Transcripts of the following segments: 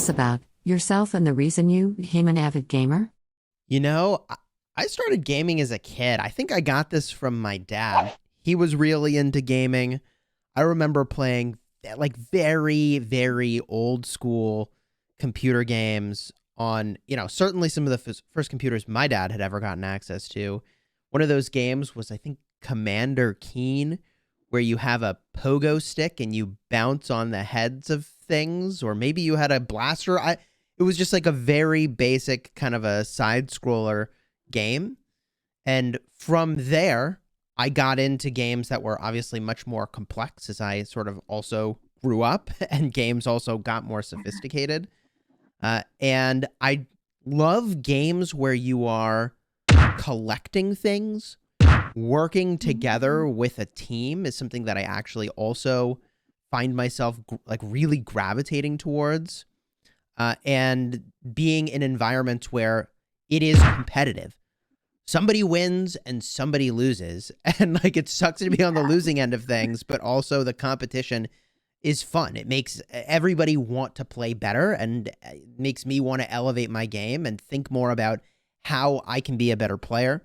us about yourself and the reason you became an avid gamer? You know, I started gaming as a kid. I think I got this from my dad. He was really into gaming. I remember playing like very, very old school computer games on, certainly some of the first computers my dad had ever gotten access to. One of those games was, I think, Commander Keen, where you have a pogo stick and you bounce on the heads of things, or maybe you had a blaster. It was just like a very basic kind of a side scroller game. And from there, I got into games that were obviously much more complex as I sort of also grew up and games also got more sophisticated. And I love games where you are collecting things. Working together with a team is something that I actually also find myself like really gravitating towards. And being in environments where it is competitive. Somebody wins and somebody loses. And like it sucks to be on the losing end of things, but also the competition is fun. It makes everybody want to play better and it makes me want to elevate my game and think more about how I can be a better player.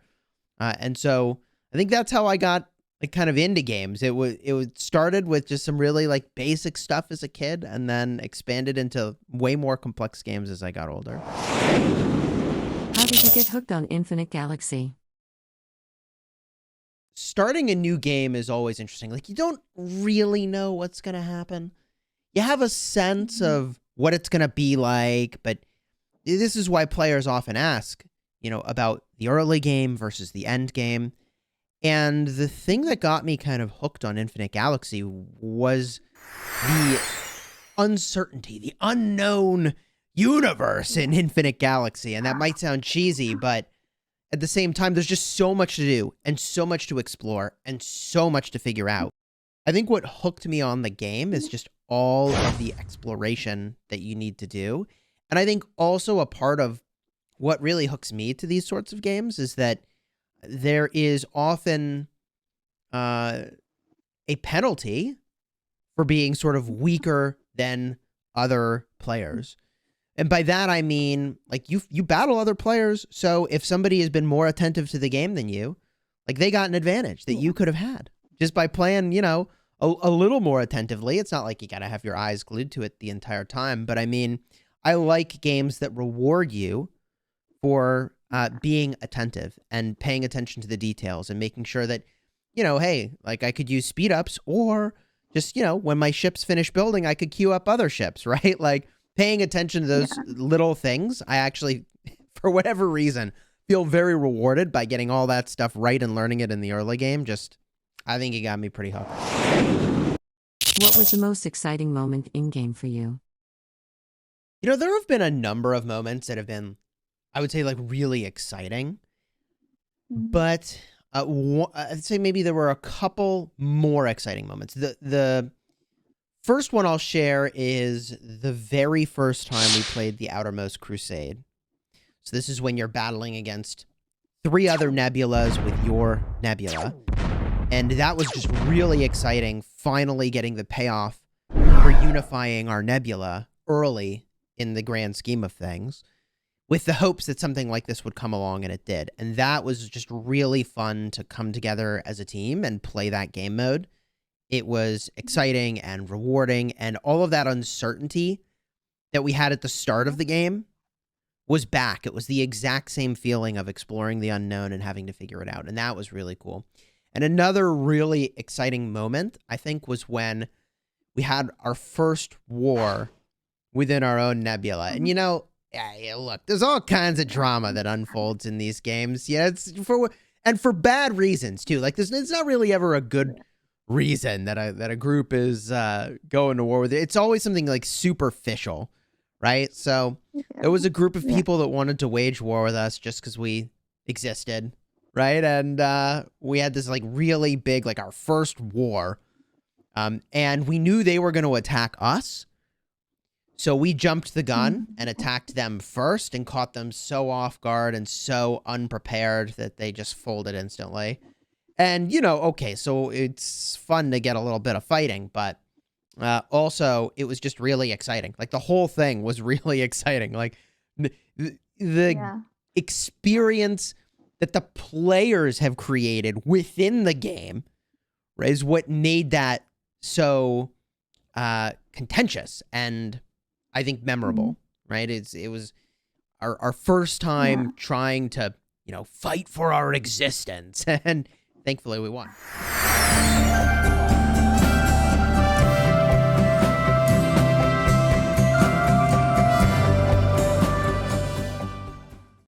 And so I think that's how I got like kind of into games. It started with just some really like basic stuff as a kid and then expanded into way more complex games as I got older. How did you get hooked on Infinite Galaxy? Starting a new game is always interesting. Like you don't really know what's going to happen. You have a sense of what it's going to be like, but this is why players often ask, about the early game versus the end game. And the thing that got me kind of hooked on Infinite Galaxy was the uncertainty, the unknown universe in Infinite Galaxy. And that might sound cheesy, but at the same time, there's just so much to do and so much to explore and so much to figure out. I think what hooked me on the game is just all of the exploration that you need to do. And I think also a part of what really hooks me to these sorts of games is that there is often a penalty for being sort of weaker than other players. And by that, I mean, like, you battle other players, so if somebody has been more attentive to the game than you, like, they got an advantage that you could have had just by playing, a little more attentively. It's not like you got to have your eyes glued to it the entire time, but I mean, I like games that reward you for being attentive and paying attention to the details and making sure that, hey, like I could use speed ups or just, when my ships finish building, I could queue up other ships, right? Like paying attention to those little things. I actually, for whatever reason, feel very rewarded by getting all that stuff right and learning it in the early game. I think it got me pretty hooked. What was the most exciting moment in game for you? There have been a number of moments that have been, I would say, like really exciting, but I'd say maybe there were a couple more exciting moments. The first one I'll share is the very first time we played the Outermost Crusade. So this is when you're battling against 3 other nebulas with your nebula. And that was just really exciting, finally getting the payoff for unifying our nebula early in the grand scheme of things, with the hopes that something like this would come along, and it did. And that was just really fun to come together as a team and play that game mode. It was exciting and rewarding, and all of that uncertainty that we had at the start of the game was back. It was the exact same feeling of exploring the unknown and having to figure it out, and that was really cool. And another really exciting moment, I think, was when we had our first war within our own nebula. And, look, there's all kinds of drama that unfolds in these games. Yeah, it's for bad reasons, too. Like, it's not really ever a good reason that a group is going to war with it. It's always something, like, superficial, right? So there was a group of people that wanted to wage war with us just because we existed, right? And we had this like really big, like our first war. And we knew they were going to attack us. So we jumped the gun and attacked them first and caught them so off guard and so unprepared that they just folded instantly. And, okay, so it's fun to get a little bit of fighting, but Also, it was just really exciting. Like the whole thing was really exciting. Like the Yeah. experience that the players have created within the game, right, is what made that so contentious and I think memorable. Right? It was our first time trying to fight for our existence, and thankfully we won.